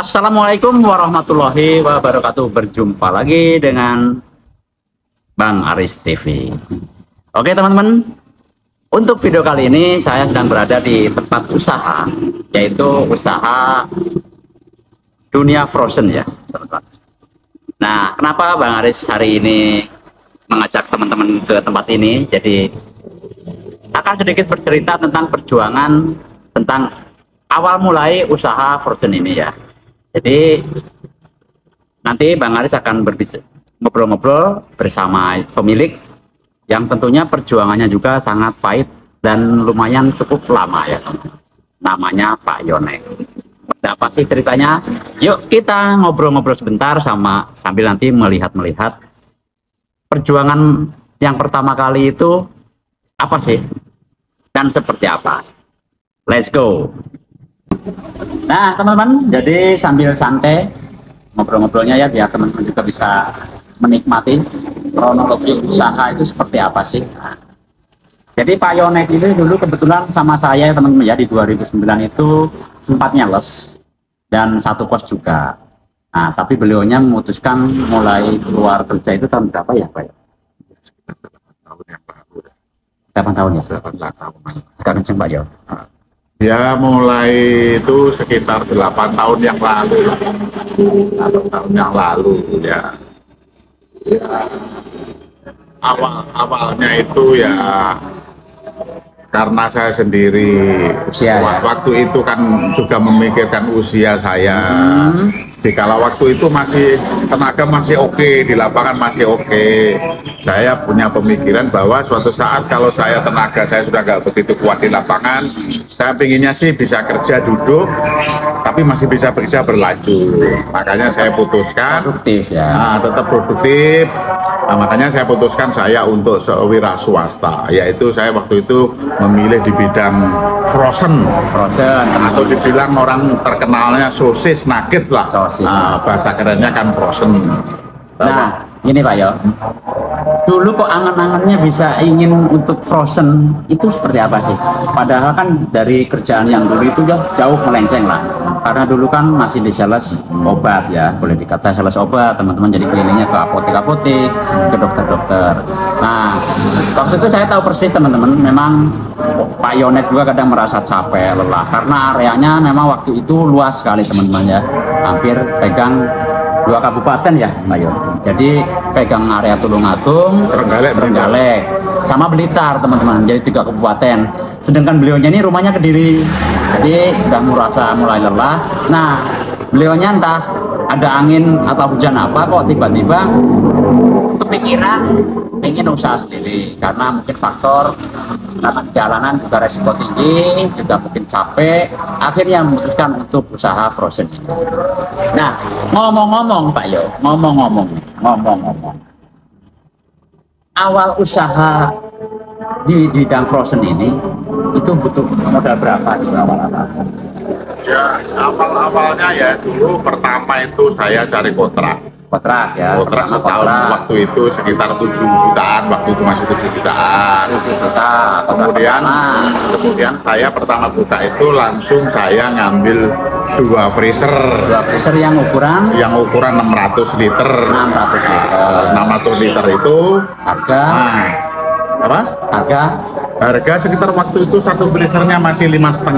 Assalamualaikum warahmatullahi wabarakatuh. Berjumpa lagi dengan Bang Aris TV. Oke teman-teman, untuk video kali ini saya sedang berada di tempat usaha, yaitu usaha Dunia Frozen ya teman-teman. Nah, kenapa Bang Aris hari ini mengajak teman-teman ke tempat ini? Jadi akan sedikit bercerita tentang perjuangan, tentang awal mulai usaha Frozen ini ya. Jadi nanti Bang Aris akan ngobrol-ngobrol bersama pemilik yang tentunya perjuangannya juga sangat pahit dan lumayan cukup lama ya. Namanya Pak Yonek. Apa sih ceritanya? Yuk kita ngobrol-ngobrol sebentar sambil nanti melihat perjuangan yang pertama kali itu apa sih dan seperti apa. Let's go. Nah teman-teman, jadi sambil santai ngobrol-ngobrolnya ya, biar teman-teman juga bisa menikmati kronologi usaha itu seperti apa sih. Nah, jadi Pak Yonek itu dulu kebetulan sama saya teman-teman ya, di 2009 itu sempat nyales dan satu kos juga. Nah tapi beliaunya memutuskan mulai keluar kerja itu tahun berapa ya Pak? 8 tahun ya? 8 tahun. Agak kenceng Pak Yo. Ya mulai itu sekitar 8 tahun yang lalu, 8 tahun yang lalu ya. Awalnya itu ya karena saya sendiri usia waktu itu kan juga memikirkan usia saya. Di kala waktu itu masih tenaga masih oke, di lapangan masih oke. Saya punya pemikiran bahwa suatu saat kalau saya tenaga saya sudah nggak begitu kuat di lapangan, saya pinginnya sih bisa kerja duduk, tapi masih bisa kerja berlanjut. Makanya saya putuskan produktif ya. Nah, tetap produktif. Nah, makanya saya putuskan saya untuk wira swasta, yaitu saya waktu itu memilih di bidang frozen atau dibilang orang terkenalnya sosis nugget lah. Nah, bahasa kerennya kan frozen. Nah ini Pak Yo, dulu kok angan-angannya bisa ingin untuk frozen itu seperti apa sih? Padahal kan dari kerjaan yang dulu itu jauh melenceng lah, karena dulu kan masih di sales obat ya, boleh dikata sales obat teman-teman, jadi kelilingnya ke apotek-apotek, ke dokter-dokter. Nah waktu itu saya tahu persis teman-teman, memang Pak Yonet juga kadang merasa capek, lelah, karena areanya memang waktu itu luas sekali teman-teman ya, hampir pegang 2 kabupaten ya Pak Yo. Jadi pegang area Tulungagung, Trenggalek, sama Blitar teman-teman, jadi 3 kabupaten. Sedangkan beliaunya ini rumahnya Kediri, jadi sudah merasa mulai lelah. Nah beliaunya entah ada angin atau hujan apa kok tiba-tiba kepikiran pengen usaha sendiri, karena mungkin faktor karena jalanan juga resiko tinggi, juga mungkin capek, akhirnya memutuskan untuk usaha frozen ini. Nah ngomong-ngomong Pak Yo, ngomong-ngomong awal usaha di bidang frozen ini itu butuh modal berapa di awal-awal? Ya awal-awalnya ya dulu pertama itu saya cari kontrak ya, kontrak setahun waktu itu sekitar 7 jutaan, waktu itu masih 7 jutaan. 7 juta. Kemudian saya pertama buka itu langsung saya ngambil 2 freezer yang ukuran 600 liter. 600 liter itu harga harga sekitar waktu itu satu freezernya masih 5,5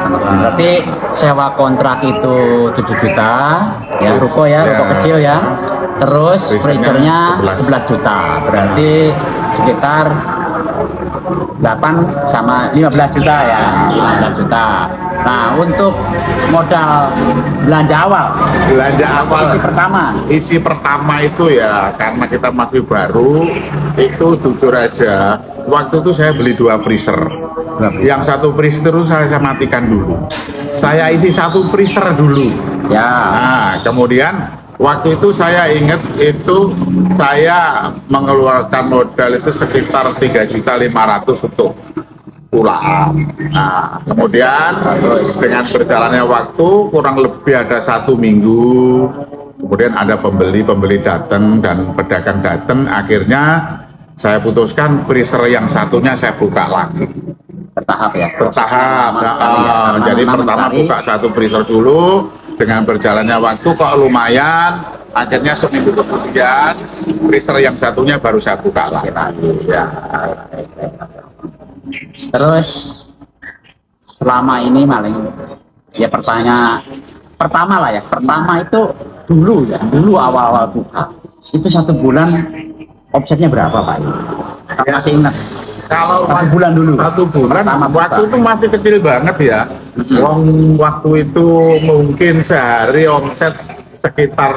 teman-teman. Berarti sewa kontrak itu 7 juta ya, ruko kecil ya, terus freezernya 11 juta, berarti sekitar 8 sama 15 juta ya, 15 juta. Nah untuk modal belanja awal isi pertama itu ya, karena kita masih baru, itu jujur aja waktu itu saya beli 2 freezer. Yang satu freezer itu saya matikan dulu, saya isi 1 freezer dulu ya. Nah kemudian waktu itu saya ingat itu saya mengeluarkan modal itu sekitar 3.500.000 untuk pulang. Nah kemudian dengan berjalannya waktu kurang lebih ada 1 minggu, kemudian ada pembeli datang dan pedagang datang, akhirnya saya putuskan freezer yang satunya saya buka lagi. Bertahap ya? Bertahap. Jadi pertama buka 1 freezer dulu, dengan berjalannya waktu kok lumayan, akhirnya seminggu kemudian freezer yang satunya baru saya buka lagi. Ya. Terus selama ini paling ya pertama lah ya, pertama itu dulu awal-awal buka itu 1 bulan omsetnya berapa Pak? Ya. Masih ingat? Kalau 1 bulan dulu. 1 bulan, waktu itu masih kecil banget ya. Waktu itu mungkin sehari omset sekitar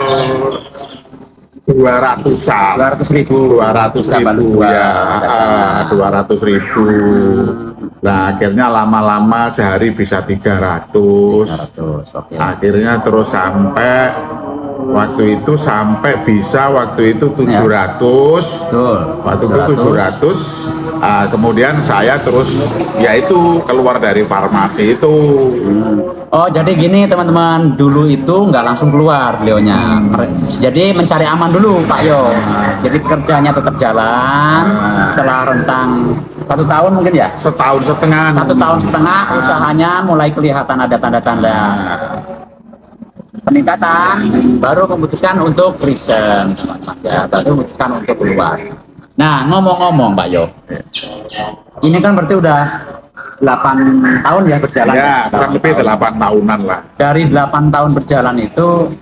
200-an. 200.000 ya, 200.000. Nah akhirnya lama-lama sehari bisa 300. Okay. Akhirnya terus sampai waktu itu bisa 700. Betul. Waktu itu 700. Kemudian saya terus yaitu keluar dari farmasi itu. Oh jadi gini teman-teman, dulu itu nggak langsung keluar beliaunya. Jadi mencari aman dulu Pak Yo. Jadi kerjanya tetap jalan. Setelah rentang 1 tahun mungkin ya? 1,5 tahun. 1,5 tahun usahanya mulai kelihatan ada tanda-tanda peningkatan, baru memutuskan untuk resign, ya, baru memutuskan untuk keluar. Nah ngomong-ngomong Pak Yo, ini kan berarti udah 8 tahun ya berjalan ya, kurang lebih 8 tahunan lah. Dari 8 tahun berjalan itu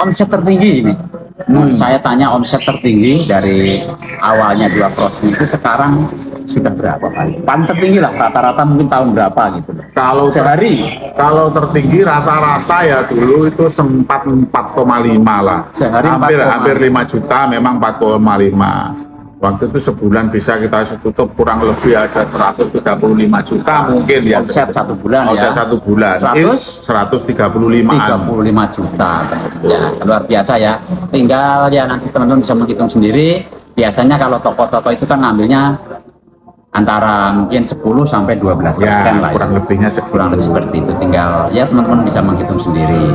omset tertinggi ini saya tanya, omset tertinggi dari awalnya 2 frozen itu sekarang sudah berapa Pak? Paling tertinggi lah rata-rata mungkin tahun berapa gitu. Kalau sehari? Kalau tertinggi rata-rata ya dulu itu sempat 4,5 lah. Sehari hampir 5 juta, memang 4,5. Waktu itu sebulan bisa kita tutup kurang lebih ada 135 juta mungkin ya. Omset 1 bulan omset ya. 1 bulan. 135 juta. Ya, luar biasa ya. Tinggal ya nanti teman-teman bisa menghitung sendiri. Biasanya kalau toko-toko itu kan ngambilnya antara mungkin 10 sampai 12% ya, lah. Kurang lebihnya kurang lebih seperti itu. Tinggal ya teman-teman bisa menghitung sendiri.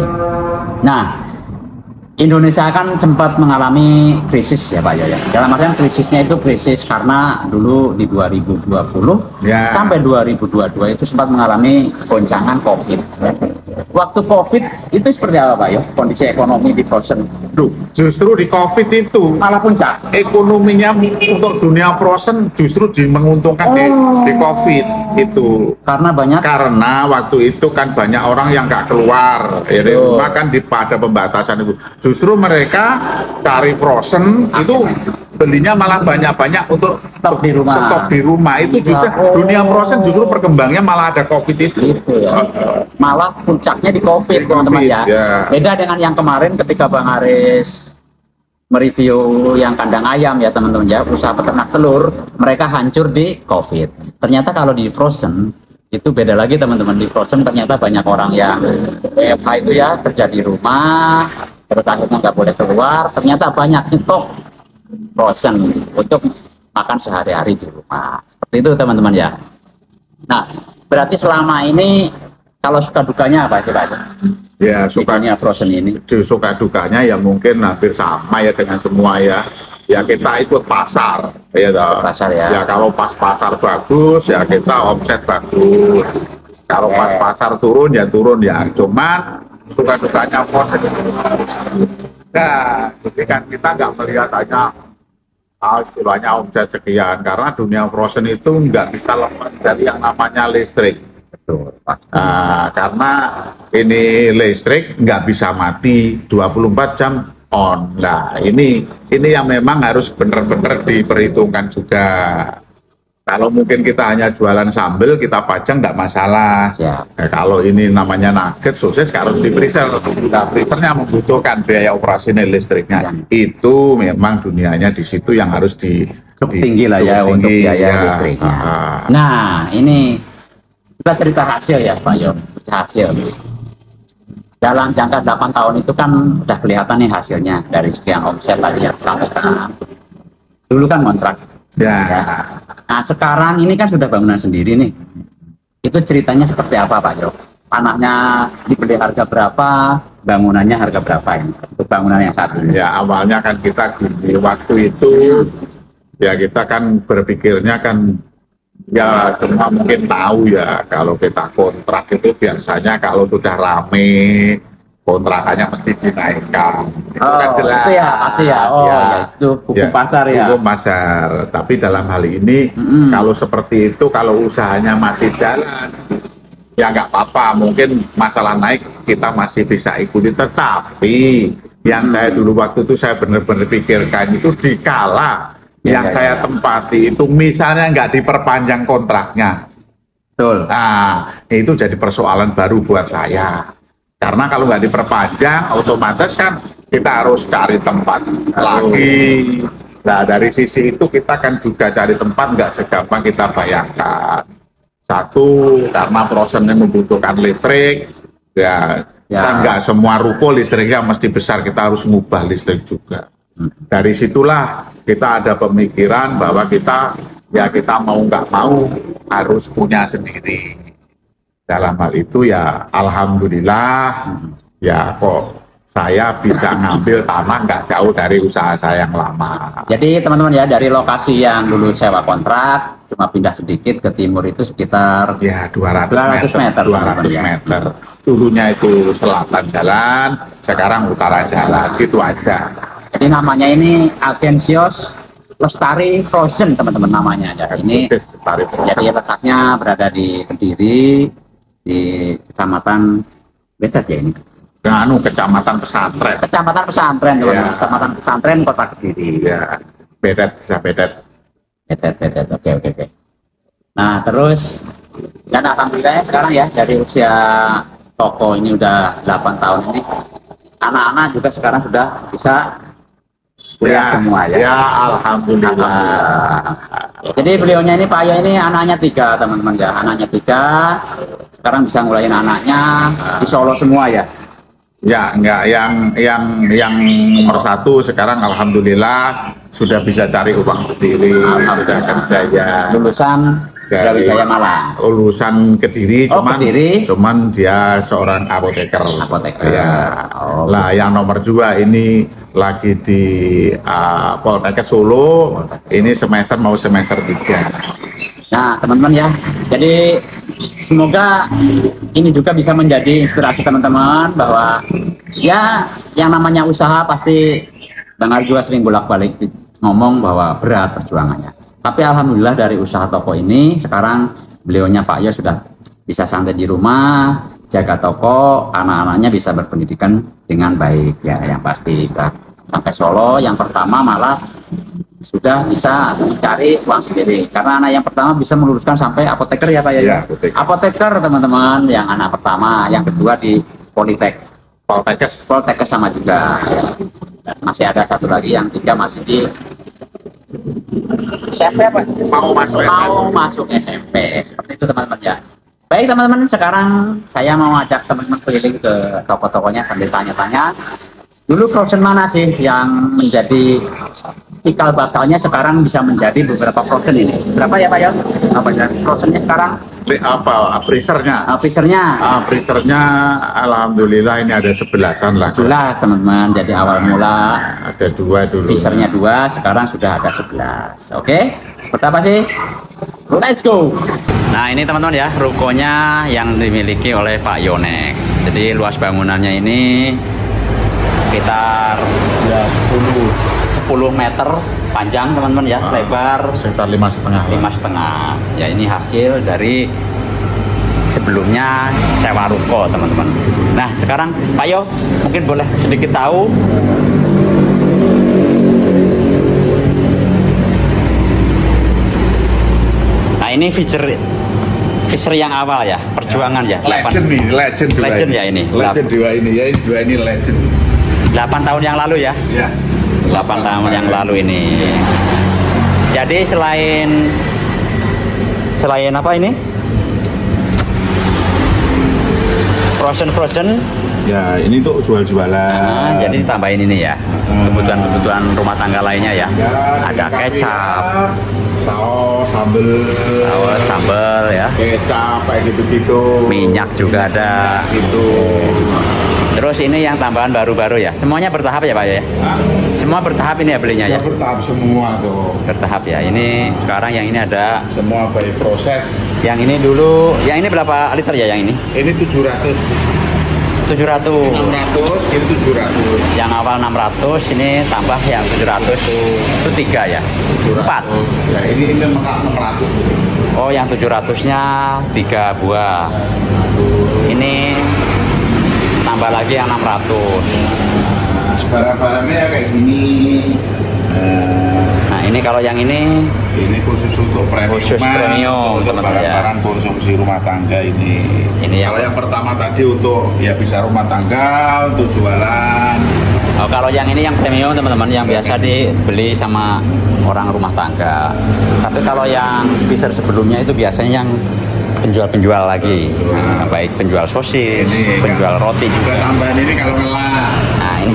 Nah, Indonesia kan sempat mengalami krisis ya Pak Yo ya. Dalam artian krisisnya itu krisis karena dulu di 2020 ya. Sampai 2022 itu sempat mengalami goncangan COVID. Waktu COVID itu seperti apa Pak Yo? Kondisi ekonomi di frozen? Justru di COVID itu Malah puncak. ekonominya untuk dunia frozen justru menguntungkan di COVID itu. Karena waktu itu kan banyak orang yang nggak keluar dari rumah kan pada pembatasan itu. Justru mereka cari frozen itu belinya malah banyak-banyak untuk stok di rumah. Itu juga dunia frozen justru perkembangnya malah ada COVID itu. Ya. Malah puncaknya di COVID teman-teman ya. Beda dengan yang kemarin ketika Bang Aris mereview yang kandang ayam ya teman-teman ya, usaha peternak telur, mereka hancur di COVID. Ternyata kalau di frozen itu beda lagi teman-teman. Di frozen ternyata banyak orang yang WFH itu ya, kerja di rumah, terus akhirnya nggak boleh keluar, ternyata banyak stok frozen untuk makan sehari-hari di rumah. Seperti itu teman-teman ya. Nah, berarti selama ini kalau suka dukanya apa sih Pak? Ya, frozen ini. Suka dukanya ya mungkin hampir sama ya dengan semua ya. Ya kita ikut pasar, ya toh. Pasar ya. Ya kalau pas pasar bagus ya kita omset bagus. Kalau pas pasar turun ya turun ya. Cuman suka dukanya frozen. Nah, jadi kan kita nggak melihat hanya istilahnya omset sekian, karena dunia frozen itu nggak bisa lepas dari yang namanya listrik. Betul. Karena ini listrik nggak bisa mati 24 jam on. Nah, ini yang memang harus benar-benar diperhitungkan juga. Kalau mungkin kita hanya jualan sambal, kita pajang nggak masalah. Kalau ini namanya nugget, sosis harus di freezer. Nah, freezernya membutuhkan biaya operasi listriknya. Itu memang dunianya di situ yang harus cukup tinggi lah ya untuk biaya listriknya. Nah, ini kita cerita hasil ya Pak Yo. Hasil dalam jangka 8 tahun itu kan udah kelihatan nih hasilnya dari sekian omset tadi yang disampaikan. Dulu kan kontrak. Ya. Nah sekarang ini kan sudah bangunan sendiri nih. Itu ceritanya seperti apa Pak Yo? Tanahnya dibeli harga berapa? Bangunannya harga berapa ini? Untuk bangunan yang saat ini? Ya awalnya kan kita di waktu itu ya kita kan berpikirnya kan Ya semua mungkin tahu ya, kalau kita kontrak itu biasanya kalau sudah rame kontrakannya mesti dinaikkan. Itu kan jelas. Itu ya pasti ya. Oh ya, itu hukum pasar ya. Hukum pasar. Tapi dalam hal ini kalau seperti itu, kalau usahanya masih jalan, ya nggak apa-apa. Mungkin masalah naik kita masih bisa ikuti. Tetapi yang saya dulu waktu itu saya benar-benar pikirkan itu dikala yang saya tempati itu misalnya nggak diperpanjang kontraknya. Betul. Nah, itu jadi persoalan baru buat saya. Karena kalau nggak diperpanjang, otomatis kan kita harus cari tempat lagi. Nah, dari sisi itu kita kan juga cari tempat nggak segampang kita bayangkan. Satu, karena prosesnya membutuhkan listrik, ya. Kan nggak semua ruko listriknya mesti besar, kita harus ngubah listrik juga. Dari situlah kita ada pemikiran bahwa kita mau nggak mau harus punya sendiri. Dalam hal itu ya alhamdulillah ya kok saya bisa ngambil tanah nggak jauh dari usaha saya yang lama. Jadi teman-teman ya, dari lokasi yang dulu sewa kontrak cuma pindah sedikit ke timur itu sekitar ya 200 meter. 200 meter. Dulunya itu selatan jalan, sekarang utara jalan, gitu aja. Jadi namanya ini Agensios Lestari Frozen teman-teman namanya. Jadi ini jadi letaknya berada di Kediri di Kecamatan Betet ya ini. Kecamatan Pesantren. Kecamatan Pesantren teman-teman. Kecamatan Pesantren Kota Kediri. Ya, Betet bisa Betet. Betet. Oke. Nah terus dan alhamdulillah sekarang ya dari usia toko ini udah 8 tahun ini anak-anak juga sekarang sudah bisa kuliah semua ya. Ya alhamdulillah. Jadi beliaunya ini Pak Yo ini anaknya 3 teman-teman ya, anaknya 3. Sekarang bisa ngulain anaknya di Solo semua ya. Ya enggak, yang nomor 1 sekarang alhamdulillah sudah bisa cari uang sendiri. Alhamdulillah kerja ya. Lulusan Brawijaya Malang. Lulusan Kediri, cuman dia seorang apoteker. Ya. Lah yang nomor 2 ini lagi di Poltekkes Solo. Ini mau semester 3. Nah teman-teman ya, jadi semoga ini juga bisa menjadi inspirasi teman-teman bahwa ya yang namanya usaha pasti Bang Ari juga sering bolak-balik ngomong bahwa berat perjuangannya. Tapi alhamdulillah dari usaha toko ini sekarang beliaunya Pak Yo sudah bisa santai di rumah, jaga toko, anak-anaknya bisa berpendidikan dengan baik ya, yang pasti sampai Solo yang pertama malah sudah bisa mencari uang sendiri karena anak yang pertama bisa meluluskan sampai apoteker ya Pak Yo. Ya, apoteker teman-teman yang anak pertama, yang kedua di Poltekkes sama juga ya. Masih ada 1 lagi yang 3 masih di SMP apa? Mau masuk SMP seperti itu teman-teman ya. Baik teman-teman, sekarang saya mau ajak teman-teman keliling ke toko-tokonya sambil tanya-tanya dulu frozen mana sih yang menjadi cikal bakalnya sekarang bisa menjadi beberapa frozen ini. Berapa ya Pak Yo? Apa ya frozennya sekarang? Freezernya? Freezernya alhamdulillah ini ada 11-an lah. 11 teman-teman. Jadi awal mula ada 2 dulu. Freezernya 2, sekarang sudah ada 11. Oke, seperti apa sih? Let's go. Nah ini teman-teman ya, rukonya yang dimiliki oleh Pak Yonek. Jadi luas bangunannya ini sekitar ya 10 meter panjang teman-teman ya, lebar sekitar 5,5. Ya ini hasil dari sebelumnya sewa ruko teman-teman. Nah sekarang Pak Yo mungkin boleh sedikit tahu nah ini feature yang awal ya, perjuangan ya, legend ya ini. Legend 2 ini ya, ini 2 ini legend. 8 tahun yang lalu ya. 8 tahun yang lalu ini. Jadi selain apa ini? Frozen. Ya, ini untuk jual-jualan. Nah, jadi ditambahin ini ya. Kebutuhan rumah tangga lainnya ya. Ada kecap, saus, sambel ya. Kecap kayak gitu-gitu. Minyak juga ada. Gitu. Terus Terus ini yang tambahan baru-baru ya. Semuanya bertahap ya Pak ya? Semua bertahap ini ya belinya ya? Bertahap semua tuh. Bertahap ya. Ini sekarang yang ini ada Semua by proses. yang ini dulu, yang ini berapa liter ya yang ini? Ini 700. 700. 600, ini 700. Yang awal 600, ini tambah yang 700. Itu 3 ya? 4. Ya, ini 600. Oh, yang 700-nya 3 buah. Ini tambah lagi yang 600. Barang-barangnya ya kayak gini. Nah, ini kalau yang ini Khusus untuk premium. Khusus premium, untuk teman-teman ya. barang-barang konsumsi rumah tangga ini. Yang Kalau yang pertama tadi untuk ya bisa rumah tangga, untuk jualan. Oh, kalau yang ini yang premium teman-teman, yang biasa dibeli sama orang rumah tangga. Tapi kalau yang Fisher sebelumnya itu biasanya yang penjual-penjual lagi. Nah, baik penjual sosis, penjual roti juga. Tambahan ini kalau ngelak. Nah, ini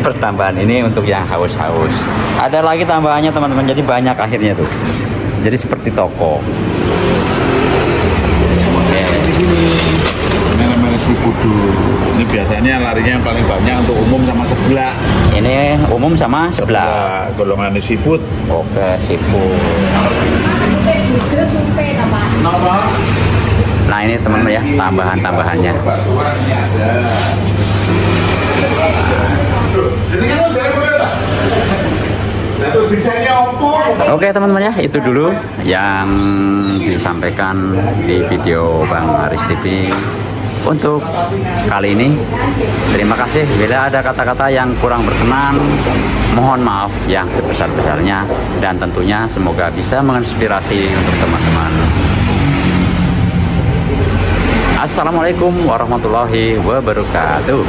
pertambahan ini untuk yang haus-haus. Ada lagi tambahannya teman-teman, jadi banyak akhirnya tuh. Jadi seperti toko. Oke. Merek-merek seafood dulu. Ini biasanya larinya yang paling banyak untuk umum sama sebelah. Ini umum sama sebelah. Golongan seafood. Oke, seafood. Nah, ini teman-teman ya, tambahan-tambahannya. Oke teman-teman ya, itu dulu yang disampaikan di video Bang Aris TV untuk kali ini. Terima kasih. Bila ada kata-kata yang kurang berkenan, mohon maaf yang sebesar-besarnya, dan tentunya semoga bisa menginspirasi untuk teman-teman. Assalamualaikum warahmatullahi wabarakatuh.